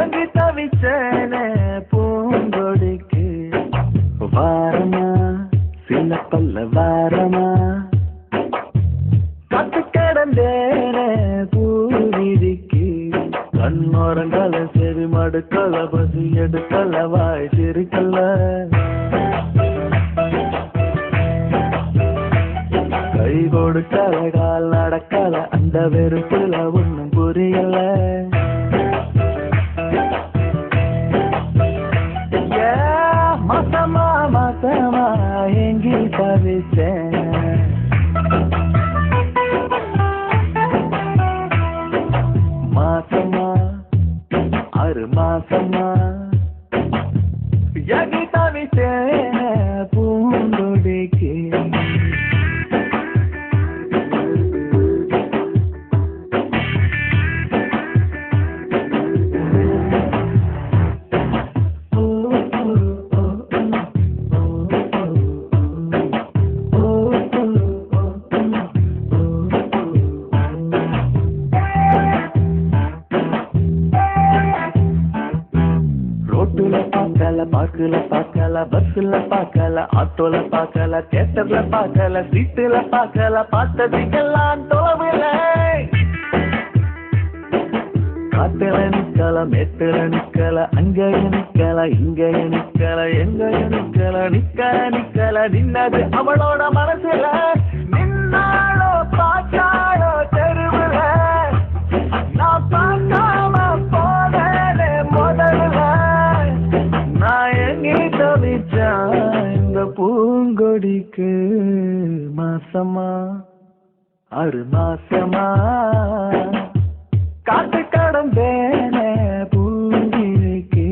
எங்கு தவிச்சேனே பூங்கொடிக்கு வாரமா சில பல்ல வாரமா கத்து கிடந்தேனே பூவிதிக்கு கண்ணோரங்கால சரி மடுக்கல பசி எடுக்கல வாய் சிரிக்கல கை கொடுக்கல கால் நடக்கல அந்த வெறுப்புல ஒன்னும் புரியல மாசமா மாசமா எங்கி தவிச்சேன் மாசமா 6 மாசமா எங்கி தவிச்சேன் பூங்கொடிக்கு பார்க்கல பார்க்கல பஸ்ல பார்க்கல ஆட்டோல பார்க்கல தியேட்டர்ல பார்க்கல சீட்டுல பார்க்கல பார்த்ததுக்கெல்லாம் தொலைவில்லை காட்டுல நிக்கல மேட்டுல நிக்கல அங்கய நிக்கல இங்கய நிக்கல எங்கய நிக்கல நிக்கல நிக்கல நின்னது அவளோட மனசுல நின்னாளோ பார்த்தாளோ தெருவுல நான் பார்க்காம போனே முதல்ல நான் எங்கே தவிச்சேன் இந்த பூங்கொடிக்கு மாசமா 6 மாசமா காத்து கடந்தேனே பூங்கிக்கு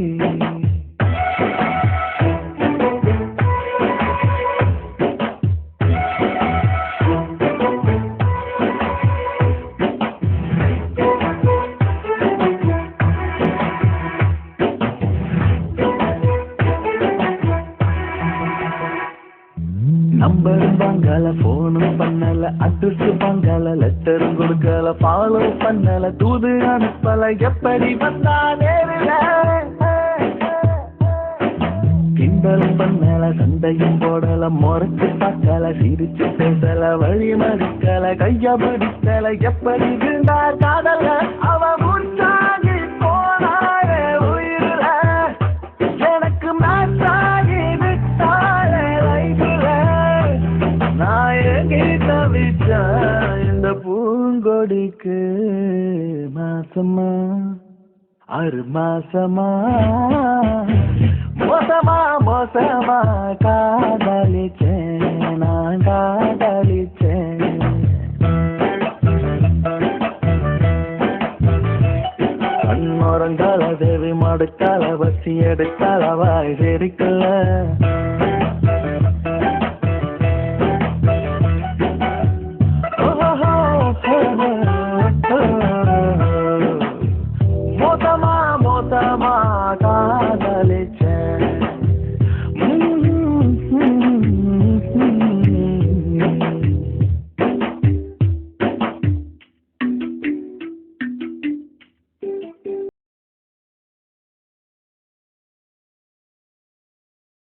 நம்பரும் வாங்கல போனும் பண்ணல அட்ரஸ் வாங்கல லெட்டரும் கொடுக்கல ஃபாலோ பண்ணல தூது அனுப்பல எப்படி வந்தா நேரில கிண்டலும் பண்ணல சண்டையும் போடல முறைச்சு பார்க்கல சிரிச்சு பேசல வழி மறுக்கல கைய பிடிக்கல எப்படி இருந்தார் காதல அவ முன்னாடி போனாரே உயிரில எனக்கு மேட்சாகி விட்டாரே லைஃப்ல நான் எங்கே தவிச்சேன் இந்த பூங்கொடிக்கு மாசமா 6 மாசமா மோசமா மோசமா காதலிச்சேன் நான் காதலிச்சேன் கண்ணோரங்கால தேவி மடுக்கால பசி எடுக்கால வாய் செரிக்கல